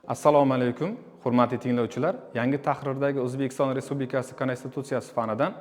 Assalomu alaykum, hurmatli tinglovchilar. Yangi tahrirdagi O'zbekiston Respublikasi Konstitutsiyasi fanidan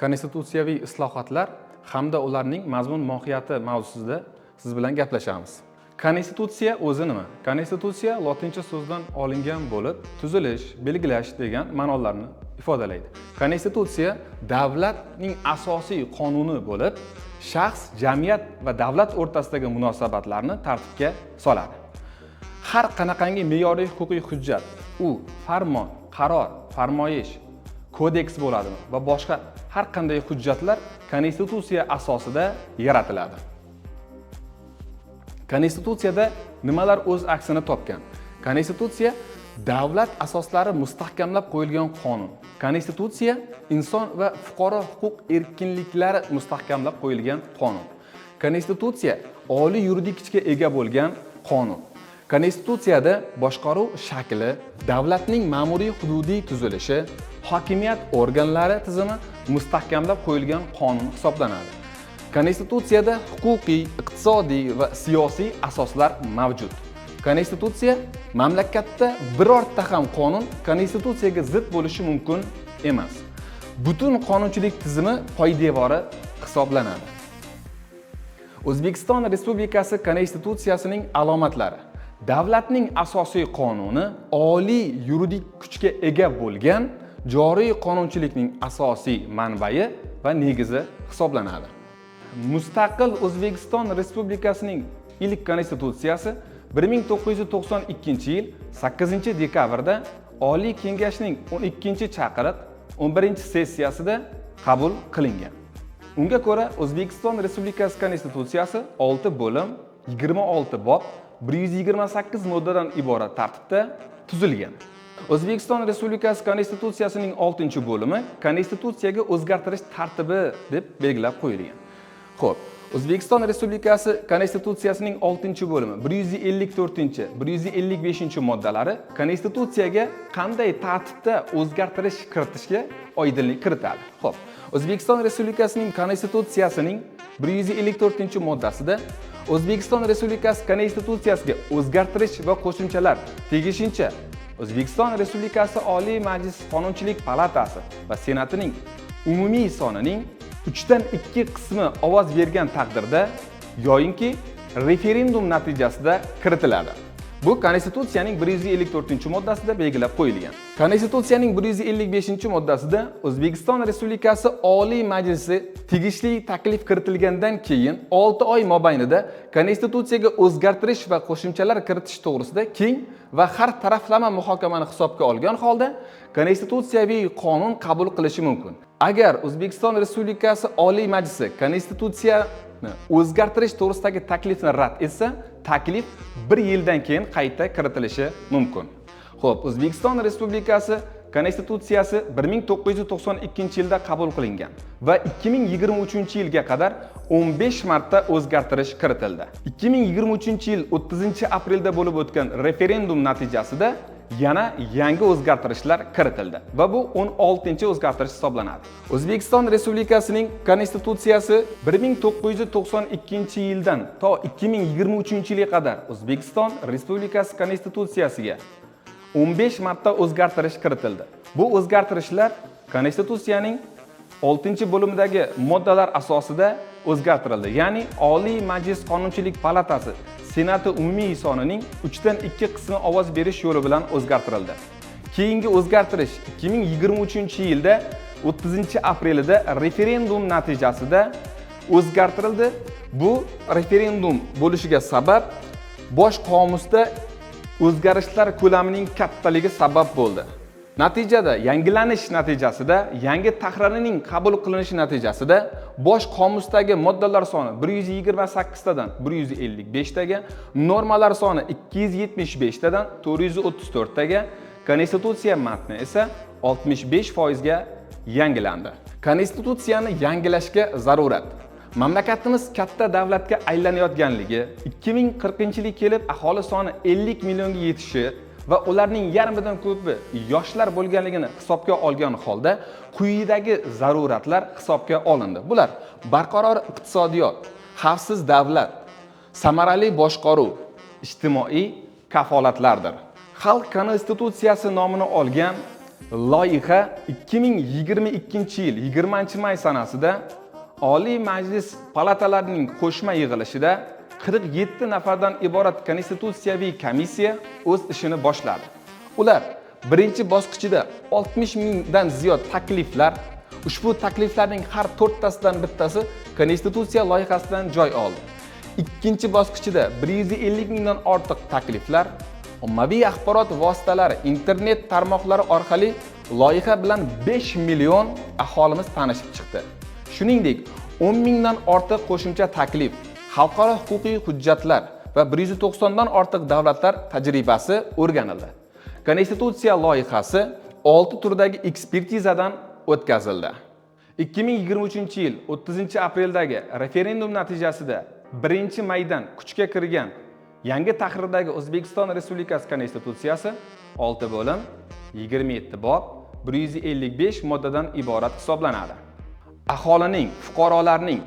konstitutsiyaviy islohotlar hamda ularning mazmun mohiyati mavzusida siz bilan gaplashamiz. Konstitutsiya o'zi nima? Konstitutsiya lotincha so'zdan olingan bo'lib, tuzilish, belgilash degan ma'nolarni ifodalaydi. Konstitutsiya davlatning asosiy qonuni bo'lib, shaxs, jamiyat va davlat o'rtasidagi munosabatlarni tartibga soladi. Har qanaqangi me'yoriy huquqiy hujjat, u farmon, qaror, farmoyish, kodeks bo'ladimi va boshqa har qanday hujjatlar konstitutsiya asosida yaratiladi. Konstitutsiyada nimalar o'z aksini topgan? Konstitutsiya davlat asoslari mustahkamlab qo'yilgan qonun. Konstitutsiya inson va fuqaro huquq erkinliklari mustahkamlab qo'yilgan qonun. Konstitutsiya oliy yuridik kuchga ega bo'lgan qonun. Konstitutsiyada boshqaruv shakli, davlatning ma'muriy hududiy tuzilishi, hokimiyat organlari tizimi mustahkamlab qo'yilgan qonun hisoblanadi. Konstitutsiyada huquqiy, iqtisodiy va siyosiy asoslar mavjud. Konstitutsiya mamlakatda birorta ham qonun konstitutsiyaga zid bo'lishi mumkin emas. Butun qonunchilik tizimi poydevori hisoblanadi. O'zbekiston Respublikasi Konstitutsiyasining alomatlari: davlatning asosiy qonuni oliy yuridik kuchga ega bo'lgan joriy qonunchilikning asosiy manbai va negizi hisoblanadi. Mustaqil O'zbekiston Respublikasining ilk konstitutsiyasi 1992-yil 8-dekabrda Oliy Kengashning 12-chaqiriq 11-sessiyasida qabul qilingan. Unga ko'ra O'zbekiston Respublikasi konstitutsiyasi 6 bo'lim, 26 bob, 128 moddadan iborat tartibda tuzilgan. O'zbekiston Respublikasi konstitutsiyasining 6-bo'limi konstitutsiyaga o'zgartirish tartibi deb belgilab qo'yilgan. Xo'p, O'zbekiston Respublikasi konstitutsiyasining 6-bo'limi 154-155-moddalari konstitutsiyaga qanday tartibda o'zgartirish kiritishga oydinlik kiritadi. Xo'p, O'zbekiston Respublikasining konstitutsiyasining 154-moddasida O'zbekiston Respublikasi konstitutsiyasiga o'zgartirish va qo'shimchalar tegishincha O'zbekiston Respublikasi Oliy Majlis Qonunchilik palatasi va Senatining umumiy sonining 3/2 qismi ovoz bergan taqdirda yoyinki referendum natijasida kiritiladi. Bu Konstitutsiyaning 154-moddasida belgilab qo'yilgan. Konstitutsiyaning 155-moddasida O'zbekiston Respublikasi Oliy Majlisi tegishli taklif kiritilgandan keyin 6 oy mobaynida Konstitutsiyaga o'zgartirish va qo'shimchalar kiritish to'g'risida keng va har taraflama muhokamani hisobga olgan holda konstitutsiyaviy qonun qabul qilishi mumkin. Agar O'zbekiston Respublikasi Oliy Majlisi konstitutsiyani o'zgartirish to'g'risidagi taklifni rad etsa, taklif 1 yildan keyin qayta kiritilishi mumkin. Xo'p, O'zbekiston Respublikasi konstitutsiyasi 1992-yilda qabul qilingan va 2023-yilga qadar 15 marta o'zgartirish kiritildi. 2023-yil 30-aprelda bo'lib o'tgan referendum natijasida yana yangi o'zgartirishlar kiritildi va bu 16-o'zgartirish hisoblanadi. O'zbekiston Respublikasining konstitutsiyasi 1992-yildan to 2023-yilga qadar O'zbekiston Respublikasi konstitutsiyasiga 15 marta o'zgartirish kiritildi. Bu o'zgartirishlar konstitutsiyaning 6-bo'limidagi moddalar asosida o'zgartirildi. Ya'ni Oliy Majlis Qonunchilik palatasi Senati umumiy sonining 3/2 qismi ovoz berish yo'li bilan o'zgartirildi. Keyingi o'zgartirish 2023-yilda 30-aprelida referendum natijasida o'zgartirildi. Bu referendum bo'lishiga sabab bosh qomusda o'zgarishlar ko'lamining kattaligi sabab bo'ldi. Natijada yangilanish natijasida yangi tahririning qabul qilinishi natijasida bosh qomusdagi moddalar soni 128 tadan 155 taga, normalar soni 275 tadan 434 taga, konstitutsiya matni esa 65% ga yangilandi. Konstitutsiyani yangilashga zarurat. Mamlakatimiz katta davlatga aylanayotganligi, 2040-yilga kelib aholi soni 50 millionga yetishi va ularning yarmidan ko'pi yoshlar bo'lganligini hisobga olgan holda quyidagi zaruratlar hisobga olindi. Bular barqaror iqtisodiyot, xavfsiz davlat, samarali boshqaruv, ijtimoiy kafolatlardir. Xalq konstitutsiyasi nomini olgan loyiha 2022-yil 20-may sanasida Oliy Majlis palatalarining qo'shma yig'ilishida 47 nafardan iborat konstitutsiyaviy komissiya o'z ishini boshladi. Ular birinchi bosqichida 60 mingdan ziyod takliflar, ushbu takliflarning har 4tasidan bittasi konstitutsiya loyihasidan joy oldi. Ikkinchi bosqichida 150 mingdan ortiq takliflar ommaviy axborot vositalari, internet tarmoqlari orqali loyiha bilan 5 million aholimiz tanishib chiqdi. Shuningdek, 10 mingdan ortiq qo'shimcha taklif, xalqaro huquqiy hujjatlar va 190 dan ortiq davlatlar tajribasi o'rganildi. Konstitutsiya loyihasi 6 turdagi ekspertizadan o'tkazildi. 2023-yil 30-apreldagi referendum natijasida 1-maydan kuchga kirgan yangi tahrirdagi O'zbekiston Respublikasi Konstitutsiyasi 6 bo'lim, 27 bob, 155 moddadan iborat hisoblanadi. Aholining, fuqarolarning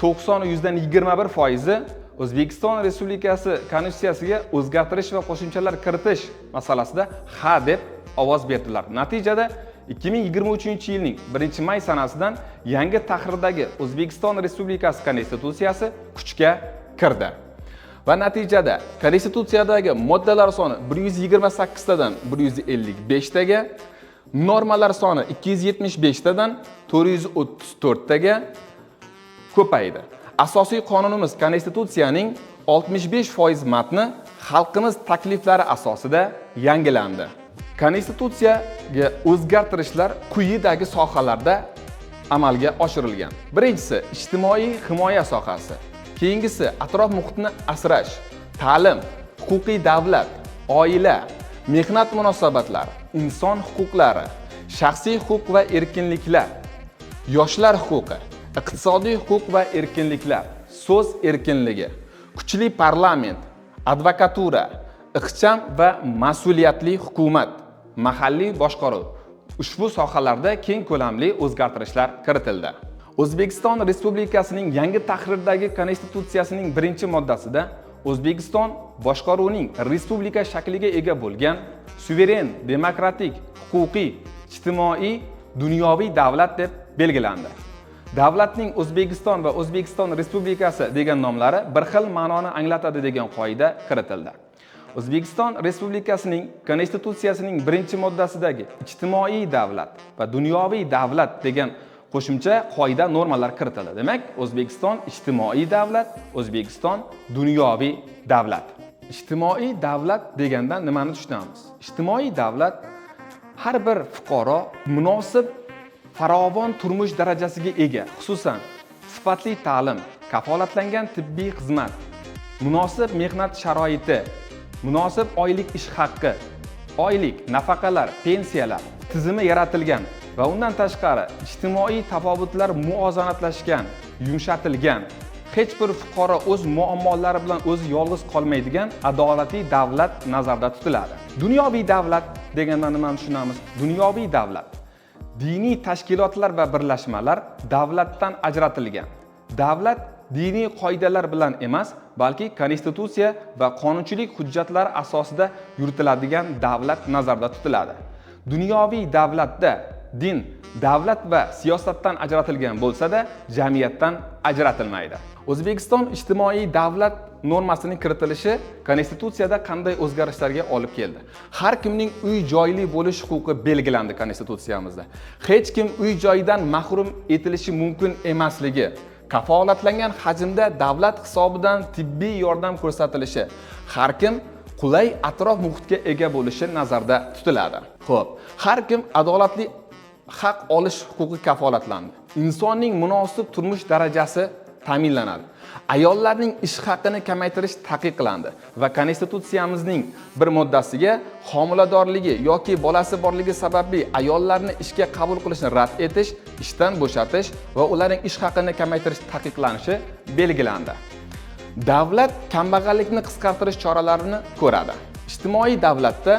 90-21% O'zbekiston Respublikasi Konstitutsiyasiga o'zgartirish va qo'shimchalar kiritish masalasida ha deb ovoz berdilar. Natijada 2023-yilning 1-may sanasidan yangi tahrirdagi O'zbekiston Respublikasi Konstitutsiyasi kuchga kirdi. Va natijada Konstitutsiyadagi moddalar soni 128 tadan 155 taga, normalar soni 275 tadan 434 taga ko'paydi. Asosiy qonunimiz Konstitutsiyaning 65% matni xalqimiz takliflari asosida yangilandi. Konstitutsiyaga o'zgartirishlar quyidagi sohalarda amalga oshirilgan. Birinchisi ijtimoiy himoya sohasi. Keyingisi atrof muhitni asrash, ta'lim, huquqiy davlat, oila, mehnat munosabatlari, inson huquqlari, shaxsiy huquq va erkinliklar, yoshlar huquqi, iqtisodiy huquq va erkinliklar, so'z erkinligi, kuchli parlament, advokatura, ixcham va mas'uliyatli hukumat, mahalliy boshqaruv. Ushbu sohalarda keng ko'lamli o'zgartirishlar kiritildi. O'zbekiston Respublikasining yangi tahrirdagi Konstitutsiyasining 1-moddasida O'zbekiston boshqaruvining respublika shakliga ega bo'lgan suveren, demokratik, huquqiy, ijtimoiy, dunyoviy davlat deb belgilandi. Davlatning O'zbekiston va O'zbekiston Respublikasi degan nomlari bir xil ma'noni anglatadi degan qoida kiritildi. O'zbekiston Respublikasining Konstitutsiyasining 1-moddasidagi ijtimoiy davlat va dunyoviy davlat degan qo'shimcha qoida normalar kiritildi. Demak, O'zbekiston ijtimoiy davlat, O'zbekiston dunyoviy davlat. Ijtimoiy davlat degandan nimani tushunamiz? Ijtimoiy davlat har bir fuqaro munosib farovon turmush darajasiga ega, xususan sifatli ta'lim, kafolatlangan tibbiy xizmat, munosib mehnat sharoiti, munosib oylik ish haqqi, oylik, nafaqalar, pensiyalar tizimi yaratilgan va undan tashqari ijtimoiy tafovutlar muvozanatlashgan, yumshatilgan, hech bir fuqaro o'z muammolari bilan o'zi yolg'iz qolmaydigan adolatli davlat nazarda tutiladi. Dunyoviy davlat degandan nimani tushunamiz? Dunyoviy davlat diniy tashkilotlar va birlashmalar davlatdan ajratilgan. Davlat diniy qoidalar bilan emas, balki konstitutsiya va qonunchilik hujjatlari asosida yuritiladigan davlat nazarda tutiladi. Dunyoviy davlatda din, davlat va siyosatdan ajratilgan bo'lsa-da, jamiyatdan ajratilmaydi. O'zbekiston ijtimoiy davlat normasining kiritilishi Konstitutsiyada qanday o'zgarishlarga olib keldi? Har kimning uy joyli bo'lish huquqi belgilandi Konstitutsiyamizda. Hech kim uy joyidan mahrum etilishi mumkin emasligi, kafolatlangan hajmda davlat hisobidan tibbiy yordam ko'rsatilishi, har kim qulay atrof muhitga ega bo'lishi nazarda tutiladi. Xo'p, har kim adolatli haq olish huquqi kafolatlandi. Insonning munosib turmush darajasi ta'minlanadi. Ayollarning ish haqini kamaytirish taqiqlandi va Konstitutsiyamizning bir moddasiga homiladorligi yoki bolasi borligi sababli ayollarni ishga qabul qilishni rad etish, ishdan bo'shatish va ularning ish haqini kamaytirish taqiqlanishi belgilandi. Davlat kambag'allikni qisqartirish choralarini ko'radi. Ijtimoiy davlatda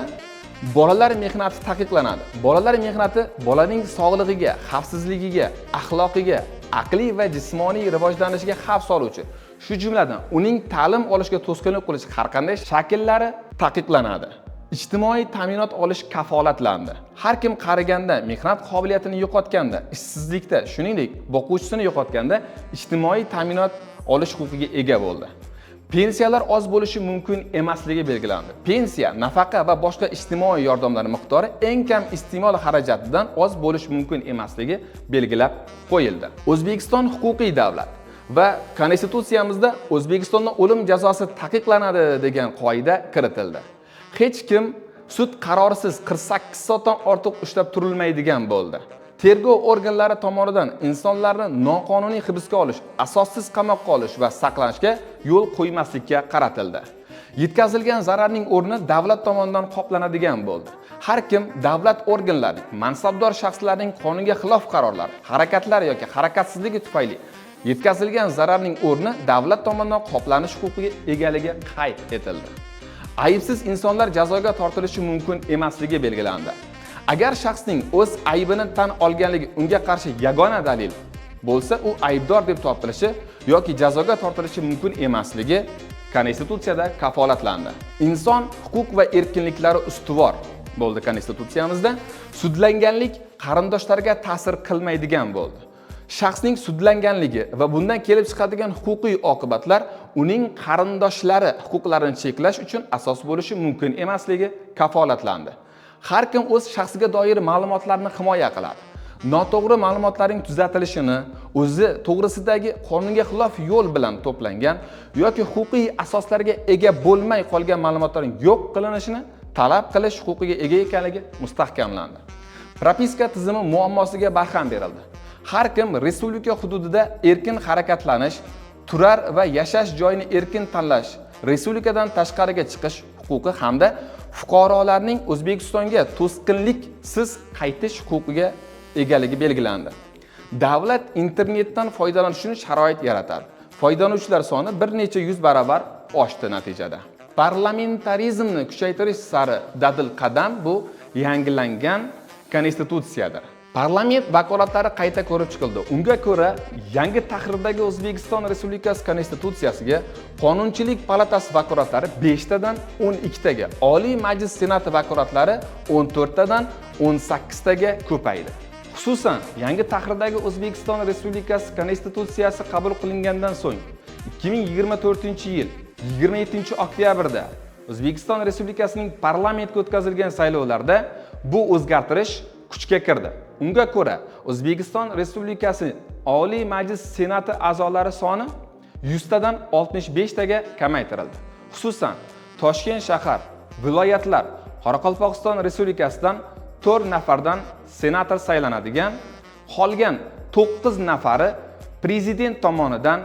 bolalar mehnati taqiqlanadi. Bolalar mehnati bolaning sog'lig'iga, xavfsizligiga, axloqiga, aqliy va jismoniy rivojlanishiga xavf soluvchi, shu jumladan uning ta'lim olishiga to'sqinlik qilish har qanday shakllari taqiqlanadi. ijtimoiy ta'minot olish kafolatlandi. Har kim qariganda, mehnat qobiliyatini yo'qotganda, ishsizlikda, shuningdek, boquvchisini yo'qotganda ijtimoiy ta'minot olish huquqiga ega bo'ldi. Pensiyalar oz bo'lishi mumkin emasligi belgilandi. Pensiya, nafaqa va boshqa ijtimoiy yordamlar miqdori eng kam iste'mol xarajatidan oz bo'lishi mumkin emasligi belgilab qo'yildi. O'zbekiston huquqiy davlat va konstitutsiyamizda O'zbekistonda o'lim jazosi taqiqlanadi degan qoida kiritildi. Hech kim sud qarorisiz 48 soatdan ortiq ushlab turilmaydigan bo'ldi. Tergov organlari tomonidan insonlarni noqonuniy hibsga olish, asossiz qamoqqa olish va saqlanishga yo'l qo'ymaslikka qaratildi. Yetkazilgan zararning o'rni davlat tomonidan qoplanadigan bo'ldi. Har kim davlat organlari, mansabdor shaxslarning qonunga xilof qarorlari, harakatlari yoki harakatsizligi tufayli yetkazilgan zararning o'rni davlat tomonidan qoplanish huquqiga egaligi qayd etildi. Aybsiz insonlar jazoga tortilishi mumkin emasligi belgilandi. Agar shaxsning o'z aybini tan olganligi unga qarshi yagona dalil bo'lsa, u aybdor deb topilishi yoki jazoga tortilishi mumkin emasligi Konstitutsiyada kafolatlandi. Inson huquq va erkinliklari ustuvor bo'ldi Konstitutsiyamizda. Sudlanganlik qarindoshlarga ta'sir qilmaydigan bo'ldi. Shaxsning sudlanganligi va bundan kelib chiqadigan huquqiy oqibatlar uning qarindoshlari huquqlarini cheklash uchun asos bo'lishi mumkin emasligi kafolatlandi. Har kim o'z shaxsiga doir ma'lumotlarni himoya qiladi. Noto'g'ri ma'lumotlarning tuzatilishini, o'zi to'g'risidagi qonunga xilof yo'l bilan to'plangan yoki huquqiy asoslarga ega bo'lmay qolgan ma'lumotlarning yo'q qilinishini talab qilish huquqiga ega ekanligi mustahkamlandi. Propiska tizimi muammosiga barham berildi. Har kim respublika hududida erkin harakatlanish, turar va yashash joyini erkin tanlash, respublikadan tashqariga chiqish huquqi hamda fuqarolarning O'zbekistonga to'sqinliksiz qaytish huquqiga egaligi belgilandi. Davlat internetdan foydalanishini sharoit yaratadi. Foydalanuvchilar soni bir necha yuz barobar oshdi natijada. Parlamentarizmni kuchaytirish sari dadil qadam bu yangilangan konstitutsiyadir. Parlament vakolatlari qayta ko'rib chiqildi. Unga ko'ra, yangi tahrirdagi O'zbekiston Respublikasi Konstitutsiyasiga Qonunchilik palatasi vakolatlari 5 tadan 12 taga, Oliy Majlis Senati vakolatlari 14 tadan 18 taga ko'paydi. Xususan, yangi tahrirdagi O'zbekiston Respublikasi Konstitutsiyasi qabul qilingandan so'ng 2024-yil 27-oktyabrda O'zbekiston Respublikasining parlamentga o'tkazilgan saylovlarda bu o'zgartirish kuchga kirdi. Unga ko'ra, O'zbekiston Respublikasi Oliy Majlis Senati a'zolari soni 100 tadan 65 taga kamaytirildi. Xususan, Toshkent shahar, viloyatlar, Qoraqalpog'iston Respublikasidan 4 nafardan senator saylanadigan, qolgan 9 nafari prezident tomonidan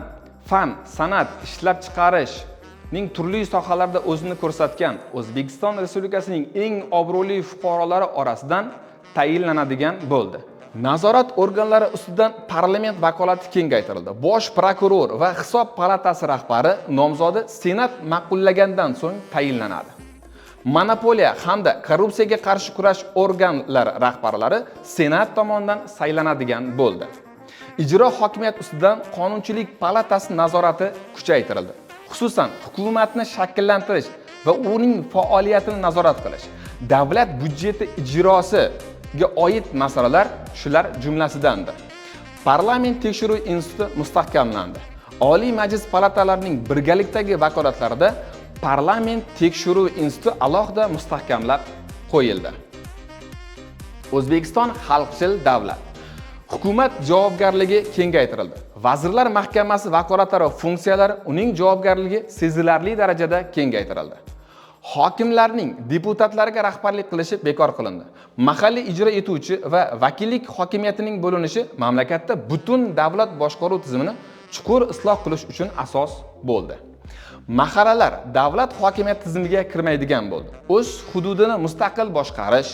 fan, san'at, ishlab chiqarishning turli sohalarda o'zini ko'rsatgan O'zbekiston Respublikasining eng obro'li fuqarolari orasidan tayinlanadigan bo'ldi. Nazorat organlari ustidan parlament vakolati kengaytirildi. Bosh prokuror va hisob palatasi rahbari nomzodi senat ma'qullagandan so'ng tayinlanadi. Monopoliya hamda korrupsiyaga qarshi kurash organlari rahbarlari senat tomonidan saylanadigan bo'ldi. Ijro hokimiyat ustidan Qonunchilik palatasi nazorati kuchaytirildi. Xususan, hukumatni shakllantirish va uning faoliyatini nazorat qilish, davlat budjeti ijrosiga oid masalalar shular jumlasidandir. Parlament tekshiruv instituti mustahkamlandi. Oliy Majlis palatalarining birgalikdagi vakolatlarida Parlament tekshiruv instituti alohida mustahkamlab qo'yildi. O'zbekiston xalqchil davlat. Hukumat javobgarligi kengaytirildi. Vazirlar Mahkamasi vakolatlari va funksiyalari uning javobgarligi sezilarli darajada kengaytirildi. Hokimlarning deputatlarga rahbarlik qilishi bekor qilindi. Mahalliy ijro etuvchi va vakillik hokimiyatining bo'linishi mamlakatda butun davlat boshqaruv tizimini chuqur isloh qilish uchun asos bo'ldi. Mahallalar davlat hokimiyat tizimiga kirmaydigan bo'ldi. O'z hududini mustaqil boshqarish,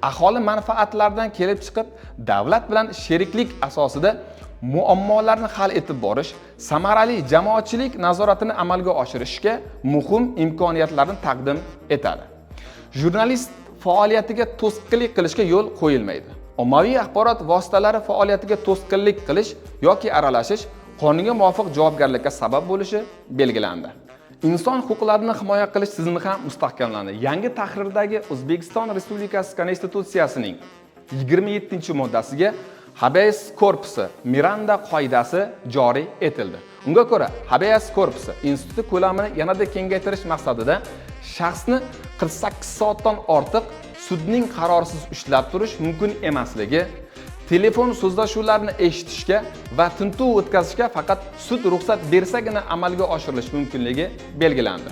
aholi manfaatlaridan kelib chiqib, davlat bilan sheriklik asosida muammolarni hal etib borish, samarali jamoatchilik nazoratini amalga oshirishga muhim imkoniyatlarni taqdim etadi. Jurnalist faoliyatiga to'sqinlik qilishga yo'l qo'yilmaydi. Ommaviy axborot vositalari faoliyatiga to'sqinlik qilish yoki aralashish qonunga muvofiq javobgarlikka sabab bo'lishi belgilandi. Inson huquqlarini himoya qilish tizimi ham mustahkamlandi. Yangi tahrirdagi O'zbekiston Respublikasi Konstitutsiyasining 27-moddasiga habeas corpus Miranda qoidasi joriy etildi. Unga ko'ra, habeas corpus instituti ko'lamini yanada kengaytirish maqsadida shaxsni 48 soatdan ortiq sudning qarorisiz ushlab turish mumkin emasligi, telefon so'zlashuvlarini eshitishga va tintuv o'tkazishga faqat sud ruxsat bersagina amalga oshirilishi mumkinligi belgilandi.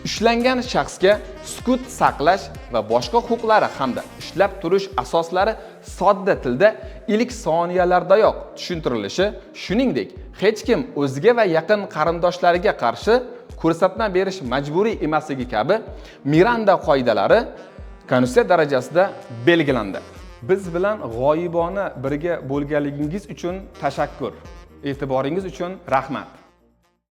Ushlangan shaxsga sukut saqlash va boshqa huquqlari hamda ushlab turish asoslari sodda tilda ilk soniyalardayoq tushuntirilishi, shuningdek, hech kim o'ziga va yaqin qarindoshlariga qarshi ko'rsatma berish majburiy emasligi kabi Miranda qoidalari Konstitutsiya darajasida belgilandi. Biz bilan g'oyibona birga bo'lganligingiz uchun tashakkur. E'tiboringiz uchun rahmat.